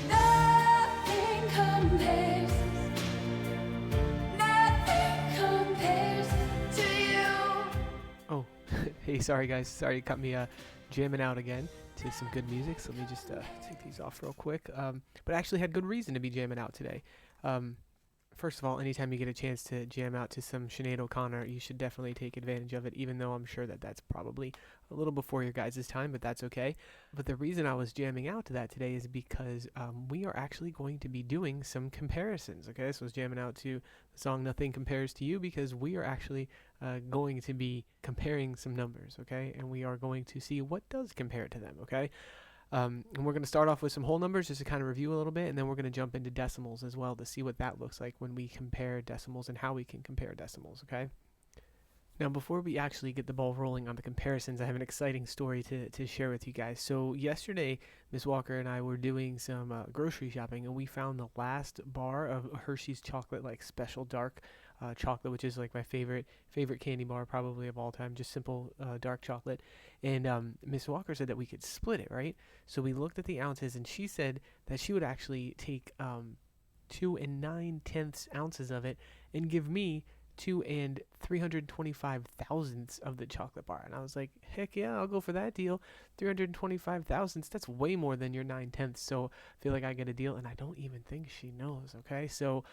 Nothing compares. Nothing compares to you. Oh, hey, sorry guys. Sorry you cut me jamming out again to some good music. So let me just take these off real quick. But I actually had good reason to be jamming out today. First of all, anytime you get a chance to jam out to some Sinead O'Connor, you should definitely take advantage of it, even though I'm sure that that's probably a little before your guys' time, but that's okay. But the reason I was jamming out to that today is because we are actually going to be doing some comparisons, okay? So I was jamming out to the song Nothing Compares to You because we are actually going to be comparing some numbers, okay? And we are going to see what does compare to them, okay? And we're going to start off with some whole numbers just to kind of review a little bit, and then we're going to jump into decimals as well to see what that looks like when we compare decimals and how we can compare decimals, okay? Now, before we actually get the ball rolling on the comparisons, I have an exciting story to share with you guys. So yesterday, Miss Walker and I were doing some grocery shopping, and we found the last bar of Hershey's chocolate, like special dark chocolate, which is like my favorite candy bar probably of all time, just simple dark chocolate. And Miss Walker said that we could split it, right? So we looked at the ounces, and she said that she would actually take 2 9/10 ounces of it and give me 2 325 thousandths of the chocolate bar. And I was like, heck yeah, I'll go for that deal. 325 thousandths, that's way more than your 9/10. So I feel like I get a deal, and I don't even think she knows, okay? So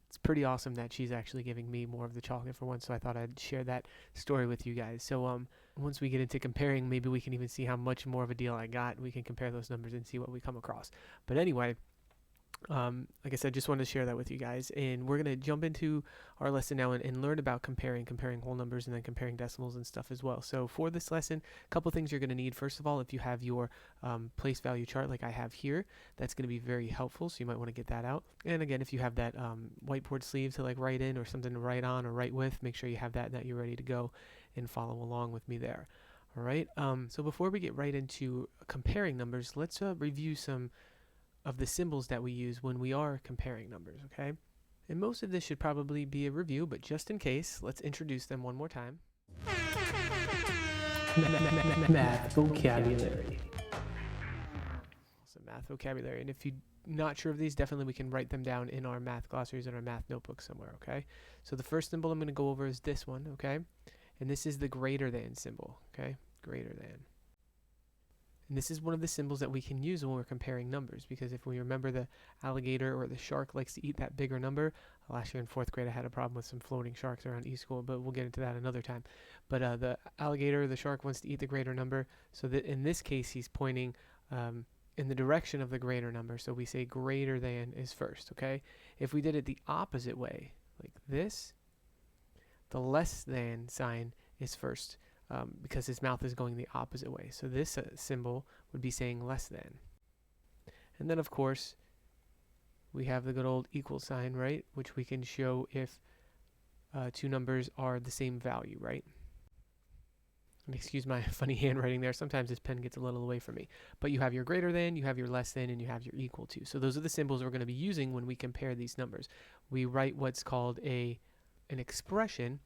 it's pretty awesome that she's actually giving me more of the chocolate for once, so I thought I'd share that story with you guys. So once we get into comparing, maybe we can even see how much more of a deal I got. We can compare those numbers and see what we come across. But anyway, like I said, just wanted to share that with you guys, and we're going to jump into our lesson now and learn about comparing whole numbers and then comparing decimals and stuff as well. So for this lesson, a couple things you're going to need. First of all, if you have your place value chart like I have here, that's going to be very helpful, so you might want to get that out. And again, if you have that whiteboard sleeve to like write in or something to write on or write with, make sure you have that and that you're ready to go and follow along with me there. All right, so before we get right into comparing numbers, let's review some of the symbols that we use when we are comparing numbers, okay? And most of this should probably be a review, but just in case, let's introduce them one more time. Math vocabulary. So math vocabulary. And if you're not sure of these, definitely we can write them down in our math glossaries and our math notebook somewhere, okay? So the first symbol I'm going to go over is this one, okay? And this is the greater than symbol, okay? Greater than. And this is one of the symbols that we can use when we're comparing numbers, because if we remember, the alligator or the shark likes to eat that bigger number. Last year in 4th grade I had a problem with some floating sharks around E-School, but we'll get into that another time. But the alligator or the shark wants to eat the greater number, so that in this case he's pointing in the direction of the greater number, so we say greater than is first, okay? If we did it the opposite way, like this, the less than sign is first. Because his mouth is going the opposite way. So this symbol would be saying less than. And then, of course, we have the good old equal sign, right? Which we can show if two numbers are the same value, right? And excuse my funny handwriting there. Sometimes this pen gets a little away from me. But you have your greater than, you have your less than, and you have your equal to. So those are the symbols we're going to be using when we compare these numbers. We write what's called an expression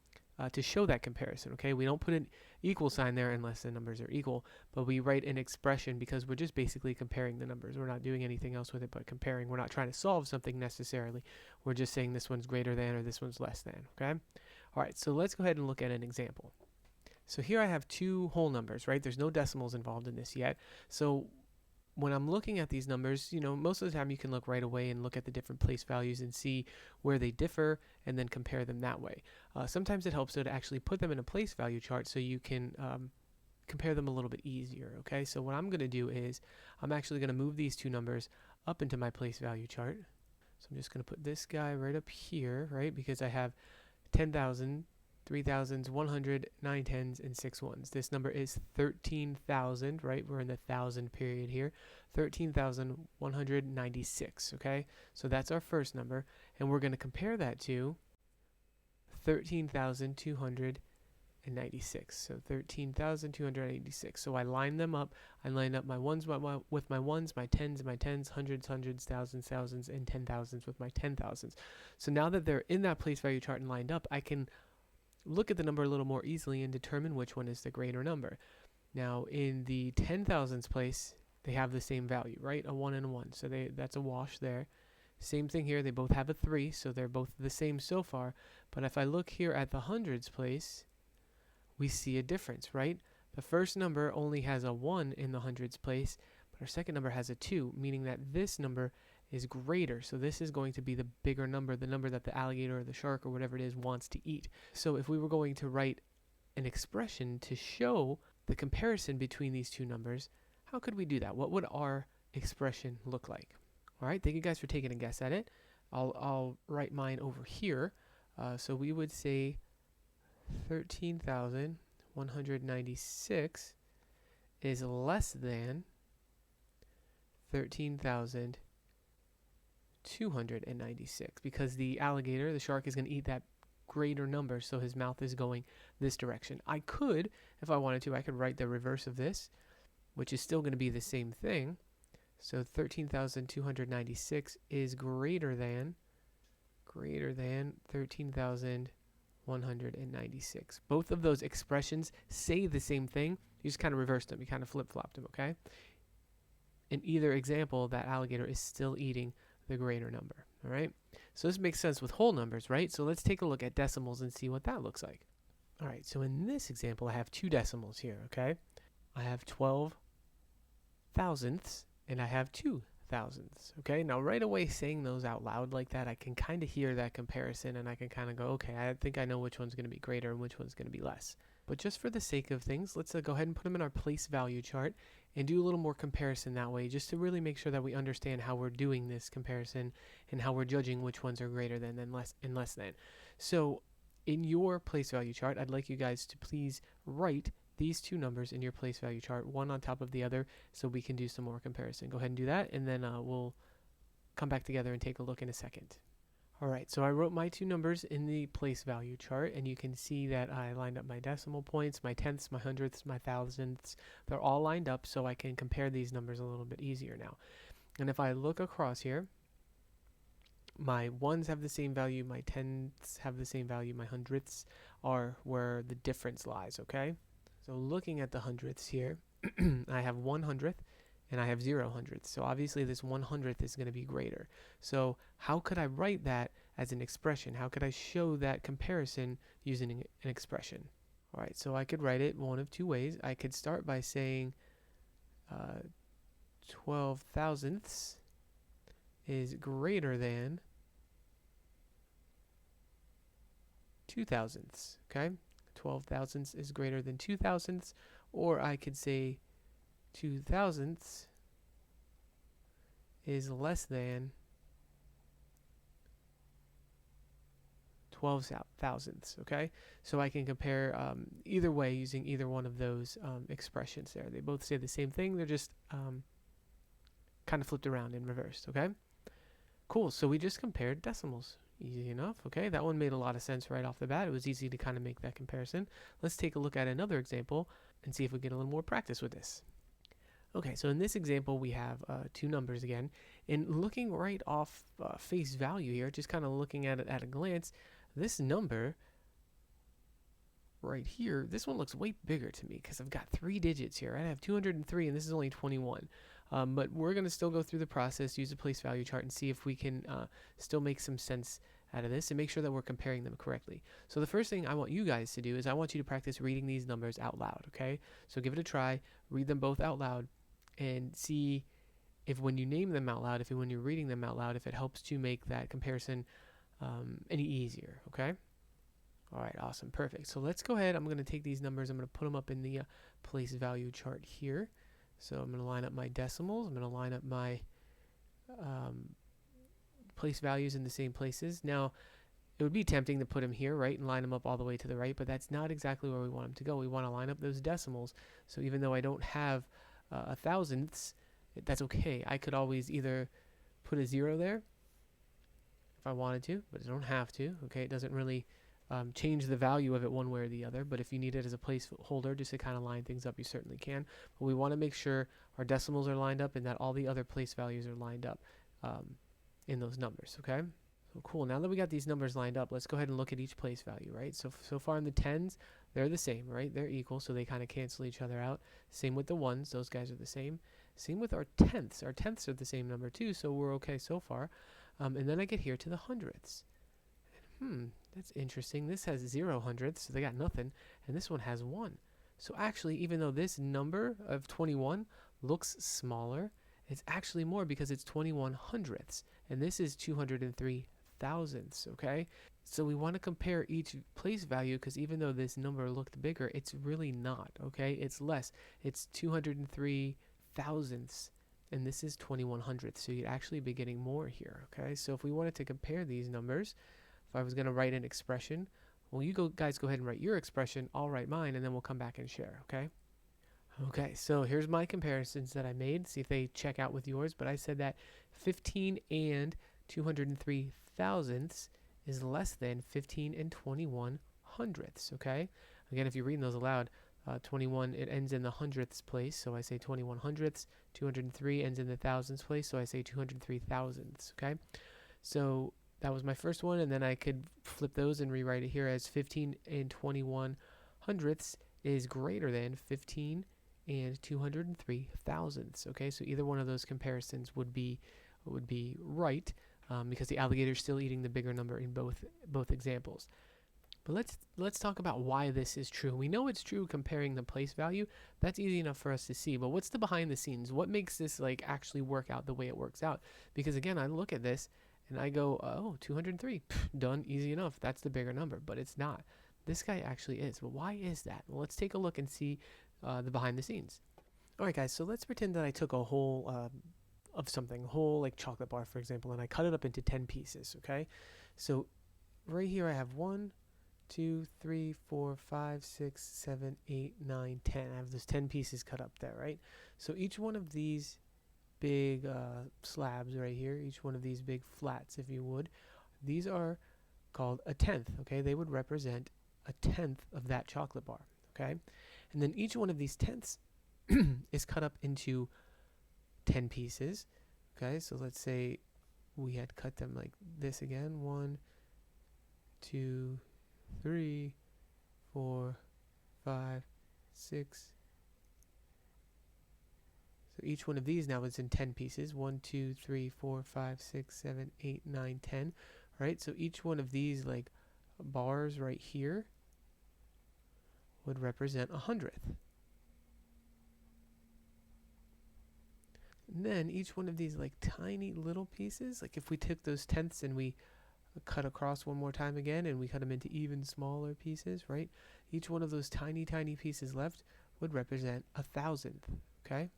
to show that comparison, okay? We don't put an equal sign there unless the numbers are equal, but we write an expression because we're just basically comparing the numbers. We're not doing anything else with it but comparing. We're not trying to solve something necessarily. We're just saying this one's greater than or this one's less than, okay? All right, so let's go ahead and look at an example. So here I have two whole numbers, right? There's no decimals involved in this yet. So when I'm looking at these numbers, most of the time you can look right away and look at the different place values and see where they differ and then compare them that way. Sometimes it helps to actually put them in a place value chart so you can compare them a little bit easier, okay? So what I'm going to do is I'm actually going to move these two numbers up into my place value chart. So I'm just going to put this guy right up here, right? Because I have 10,000, 3,000s, 100, 9 tens, and 6 ones. This number is 13,000, right? We're in the thousand period here. 13,196, okay? So that's our first number, and we're going to compare that to 13,296. So 13,296. So I line them up. I line up my ones with my ones, my tens, hundreds, thousands, and 10,000s with my 10,000s. So now that they're in that place value chart and lined up, I can look at the number a little more easily and determine which one is the greater number. Now, in the 10,000ths place, they have the same value, right? A 1 and a 1. So that's a wash there. Same thing here. They both have a 3, so they're both the same so far. But if I look here at the hundreds place, we see a difference, right? The first number only has a 1 in the hundreds place, but our second number has a 2, meaning that this number is greater. So this is going to be the bigger number, the number that the alligator or the shark or whatever it is wants to eat. So if we were going to write an expression to show the comparison between these two numbers, how could we do that? What would our expression look like? All right, thank you guys for taking a guess at it. I'll write mine over here. So we would say 13,196 is less than 13,296 because the alligator, the shark, is going to eat that greater number, so his mouth is going this direction. I could, if I wanted to, I could write the reverse of this, which is still going to be the same thing. So 13,296 is greater than 13,196. Both of those expressions say the same thing. You just kind of reversed them. You kind of flip-flopped them, okay? In either example, that alligator is still eating the greater number, all right? So this makes sense with whole numbers, right? So let's take a look at decimals and see what that looks like. All right, so in this example, I have two decimals here, okay? I have 12 thousandths and I have 2 thousandths, okay? Now right away saying those out loud like that, I can kind of hear that comparison and I can kind of go, okay, I think I know which one's going to be greater and which one's going to be less. But just for the sake of things, let's go ahead and put them in our place value chart and do a little more comparison that way, just to really make sure that we understand how we're doing this comparison and how we're judging which ones are greater than less and less than. So in your place value chart, I'd like you guys to please write these two numbers in your place value chart, one on top of the other, so we can do some more comparison. Go ahead and do that, and then we'll come back together and take a look in a second. All right, so I wrote my two numbers in the place value chart, and you can see that I lined up my decimal points, my tenths, my hundredths, my thousandths. They're all lined up, so I can compare these numbers a little bit easier now. And if I look across here, my ones have the same value, my tenths have the same value, my hundredths are where the difference lies, okay? So looking at the hundredths here, I have 100th and I have 0 hundredths. So obviously this 100th is going to be greater. So how could I write that as an expression? How could I show that comparison using an expression? All right, so I could write it one of two ways. I could start by saying 12 thousandths is greater than 2 thousandths, okay? 12 thousandths is greater than 2 thousandths, or I could say 2 thousandths is less than 12 thousandths, okay? So I can compare either way using either one of those expressions there. They both say the same thing, they're just kind of flipped around and reversed, okay? Cool, so we just compared decimals. Easy enough, okay? That one made a lot of sense right off the bat. It was easy to kind of make that comparison. Let's take a look at another example and see if we get a little more practice with this. Okay, so in this example, we have two numbers again. And looking right off face value here, just kind of looking at it at a glance, this number right here, this one looks way bigger to me because I've got 3 digits here. Right? I have 203 and this is only 21. But we're going to still go through the process, use a place value chart, and see if we can still make some sense out of this and make sure that we're comparing them correctly. So the first thing I want you guys to do is I want you to practice reading these numbers out loud, okay? So give it a try, read them both out loud, and see if when you name them out loud, when you're reading them out loud, if it helps to make that comparison any easier, okay? All right, awesome, perfect. So let's go ahead. I'm going to take these numbers. I'm going to put them up in the place value chart here. So I'm going to line up my decimals. I'm going to line up my place values in the same places. Now, it would be tempting to put them here, right, and line them up all the way to the right, but that's not exactly where we want them to go. We want to line up those decimals. So even though I don't have a thousandths, that's okay. I could always either put a 0 there if I wanted to, but I don't have to, okay? It doesn't really change the value of it one way or the other, but if you need it as a placeholder just to kind of line things up, you certainly can. But we want to make sure our decimals are lined up and that all the other place values are lined up in those numbers, okay? So cool. Now that we got these numbers lined up, let's go ahead and look at each place value, right? So far in the tens, they're the same, right? They're equal, so they kind of cancel each other out. Same with the ones, those guys are the same. Same with our tenths. Our tenths are the same number too, so we're okay so far. And then I get here to the hundredths. That's interesting. This has 0 hundredths, so they got nothing, and this one has 1. So actually, even though this number of 21 looks smaller, it's actually more because it's 21 hundredths, and this is 203 thousandths, okay? So we want to compare each place value because even though this number looked bigger, it's really not, okay? It's less. It's 203 thousandths, and this is 21 hundredths, so you'd actually be getting more here, okay? So if we wanted to compare these numbers, if I was going to write an expression, well, guys go ahead and write your expression, I'll write mine, and then we'll come back and share, okay? Okay, so here's my comparisons that I made. See if they check out with yours, but I said that 15 and 203 thousandths is less than 15 and 21 hundredths, okay? Again, if you're reading those aloud, 21, it ends in the hundredths place, so I say 21 hundredths. 203 ends in the thousandths place, so I say 203 thousandths, okay? So that was my first one, and then I could flip those and rewrite it here as 15 and 21 hundredths is greater than 15 and 203 thousandths, okay? So either one of those comparisons would be right, because the alligator is still eating the bigger number in both examples. But let's talk about why this is true. We know it's true comparing the place value. That's easy enough for us to see. But what's the behind the scenes? What makes this like actually work out the way it works out? Because again, I look at this and I go, oh, 203, done, easy enough. That's the bigger number, but it's not. This guy actually is. But why is that? Well, let's take a look and see the behind the scenes. All right, guys. So let's pretend that I took a whole of something, whole like chocolate bar, for example, and I cut it up into 10 pieces. Okay, so right here I have 1, 2, 3, 4, 5, 6, 7, 8, 9, 10. I have those 10 pieces cut up there, right? So each one of these big slabs right here, each one of these big flats, if you would, these are called a tenth, okay? They would represent a tenth of that chocolate bar, okay? And then each one of these tenths is cut up into 10 pieces, okay? So let's say we had cut them like this again. 1, 2, 3, 4, 5, 6. So each one of these now is in 10 pieces. 1, 2, 3, 4, 5, 6, 7, 8, 9, 10. Right? So each one of these like bars right here would represent 100th. And then each one of these like tiny little pieces, like if we took those tenths and we cut across one more time again and we cut them into even smaller pieces, right? Each one of those tiny pieces left would represent 1,000th, okay?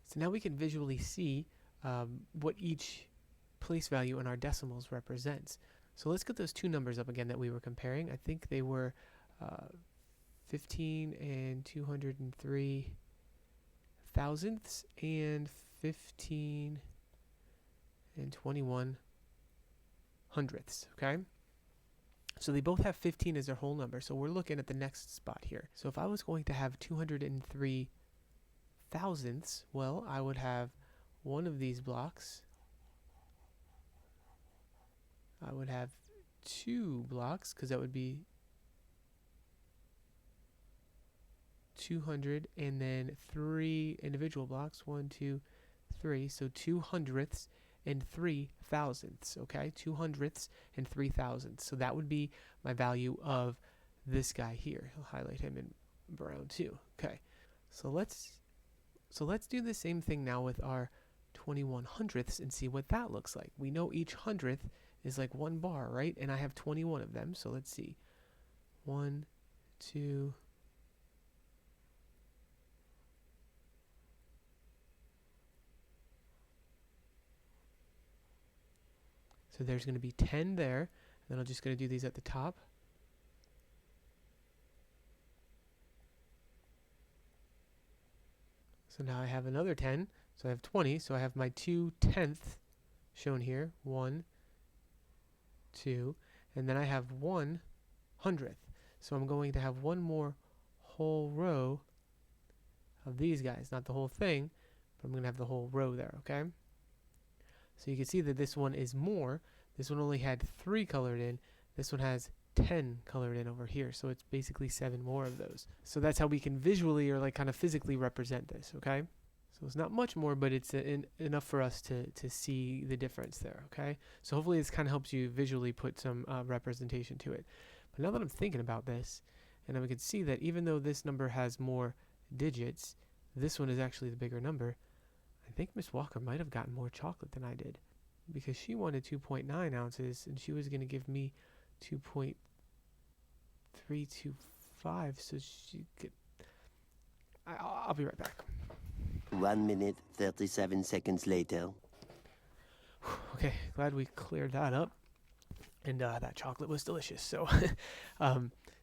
So now we can visually see what each place value in our decimals represents. So let's get those two numbers up again that we were comparing. I think they were 15 and 203 thousandths and 15 and 21 hundredths, okay? So they both have 15 as their whole number. So we're looking at the next spot here. So if I was going to have 203 thousandths, well, I would have one of these blocks. I would have 2 blocks because that would be 200 and then 3 individual blocks. 1, 2, 3. So 2 hundredths and 3 thousandths. Okay, 2 hundredths and 3 thousandths. So that would be my value of this guy here. I'll highlight him in brown too. Okay, so let's do the same thing now with our 21 hundredths and see what that looks like. We know each hundredth is like 1 bar, right? And I have 21 of them. So let's see. 1, 2. So there's going to be 10 there. And then I'm just going to do these at the top. So now I have another 10. So I have 20. So I have my 2 tenths shown here. 1, 2. And then I have 1 hundredth. So I'm going to have one more whole row of these guys. Not the whole thing, but I'm going to have the whole row there, okay? So you can see that this one is more. This one only had 3 colored in. This one has 10 colored in over here, so it's basically 7 more of those. So that's how we can visually or like kind of physically represent this, okay? So it's not much more, but it's enough for us to see the difference there, okay? So hopefully this kind of helps you visually put some representation to it. But now that I'm thinking about this, and we can see that even though this number has more digits, this one is actually the bigger number. I think Miss Walker might have gotten more chocolate than I did, because she wanted 2.9 ounces and she was going to give me 2.325, so she could... I'll be right back. 1 minute, 37 seconds later. Okay, glad we cleared that up. And that chocolate was delicious. So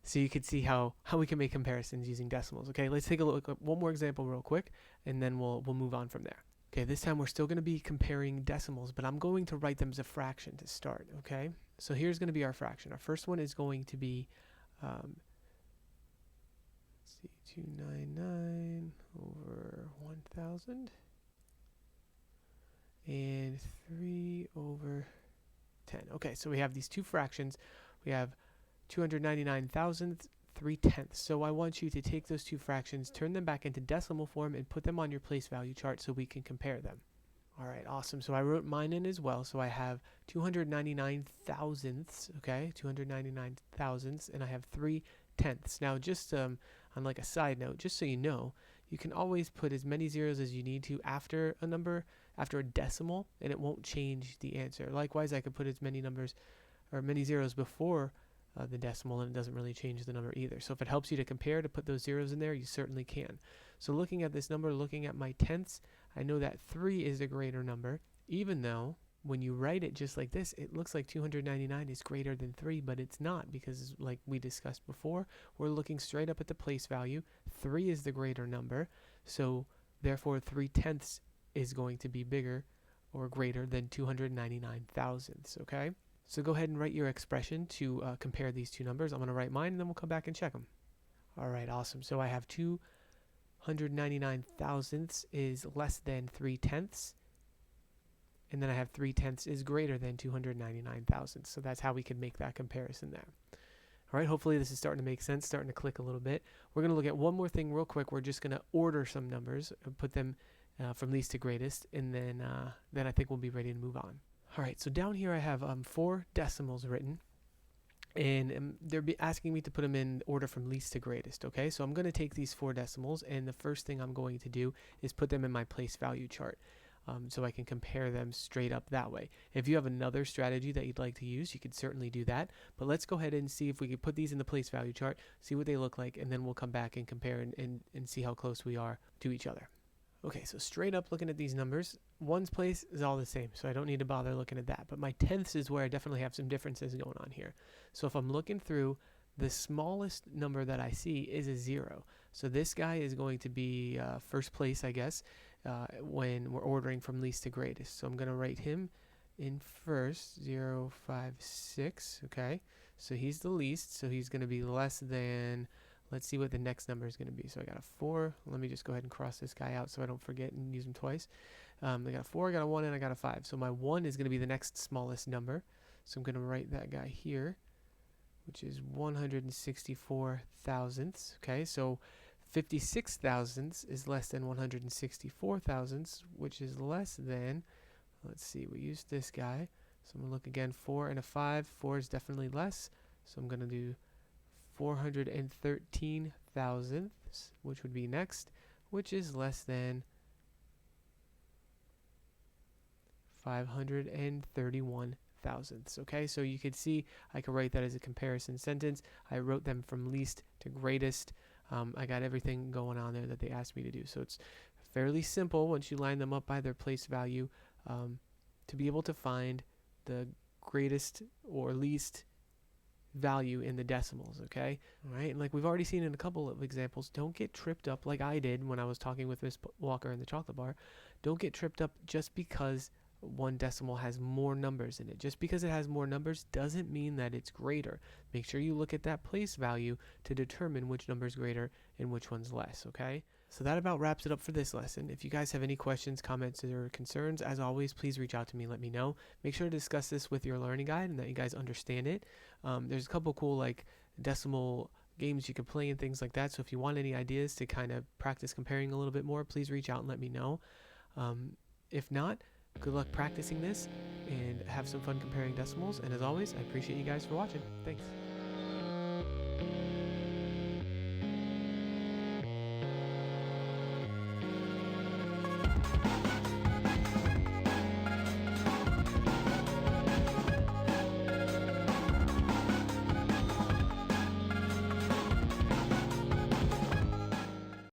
so you could see how we can make comparisons using decimals. Okay, let's take a look at one more example real quick, and then we'll move on from there. Okay, this time we're still going to be comparing decimals, but I'm going to write them as a fraction to start, okay? So here's going to be our fraction. Our first one is going to be, let's see, 299 over 1,000, and 3 over 10. Okay, so we have these two fractions. We have 299 thousandths, 3/10. So I want you to take those two fractions, turn them back into decimal form, and put them on your place value chart so we can compare them. All right, awesome. So I wrote mine in as well. So I have 299 thousandths, okay, 299 thousandths, and I have 3/10. Now, just on like a side note, just so you know, you can always put as many zeros as you need to after a number, after a decimal, and it won't change the answer. Likewise, I could put as many numbers or many zeros before the decimal, and it doesn't really change the number either. So if it helps you to compare, to put those zeros in there, you certainly can. So looking at this number, looking at my tenths, I know that 3 is the greater number, even though when you write it just like this, it looks like 299 is greater than 3, but it's not, because like we discussed before, we're looking straight up at the place value. 3 is the greater number, so therefore 3/10 is going to be bigger or greater than 299 thousandths, okay? So go ahead and write your expression to compare these two numbers. I'm going to write mine, and then we'll come back and check them. All right, awesome. So I have 299 thousandths is less than 3/10, and then I have 3/10 is greater than 299 thousandths. So that's how we can make that comparison there. All right, hopefully this is starting to make sense, starting to click a little bit. We're going to look at one more thing real quick. We're just going to order some numbers, put them from least to greatest, and then I think we'll be ready to move on. All right, so down here I have 4 decimals written, and they're asking me to put them in order from least to greatest, okay? So I'm going to take these 4 decimals, and the first thing I'm going to do is put them in my place value chart, so I can compare them straight up that way. If you have another strategy that you'd like to use, you could certainly do that, but let's go ahead and see if we can put these in the place value chart, see what they look like, and then we'll come back and compare and see how close we are to each other. Okay, so straight up looking at these numbers, one's place is all the same, so I don't need to bother looking at that. But my tenths is where I definitely have some differences going on here. So if I'm looking through, the smallest number that I see is a 0. So this guy is going to be first place, I guess, when we're ordering from least to greatest. So I'm going to write him in first, 0, 5, 6, okay? So he's the least, so he's going to be less than... Let's see what the next number is going to be. So I got a 4. Let me just go ahead and cross this guy out so I don't forget and use him twice. I got a 4, I got a 1, and I got a 5. So my 1 is going to be the next smallest number. So I'm going to write that guy here, which is 164 thousandths. Okay, so 56 thousandths is less than 164 thousandths, which is less than, let's see, we used this guy. So I'm going to look again, 4 and a 5. 4 is definitely less. So I'm going to do 413 thousandths, which would be next, which is less than 531 thousandths. Okay, so you could see I could write that as a comparison sentence. I wrote them from least to greatest. I got everything going on there that they asked me to do. So it's fairly simple once you line them up by their place value to be able to find the greatest or least value in the decimals, okay? All right, and like we've already seen in a couple of examples, don't get tripped up like I did when I was talking with Miss Walker in the chocolate bar. Don't get tripped up just because one decimal has more numbers in it. Just because it has more numbers doesn't mean that it's greater. Make sure you look at that place value to determine which number is greater and which one's less, okay? So that about wraps it up for this lesson. If you guys have any questions, comments, or concerns, as always, please reach out to me. Let me know. Make sure to discuss this with your learning guide and that you guys understand it. There's a couple cool like decimal games you can play and things like that. So if you want any ideas to kind of practice comparing a little bit more, please reach out and let me know. If not, good luck practicing this and have some fun comparing decimals. And as always, I appreciate you guys for watching. Thanks.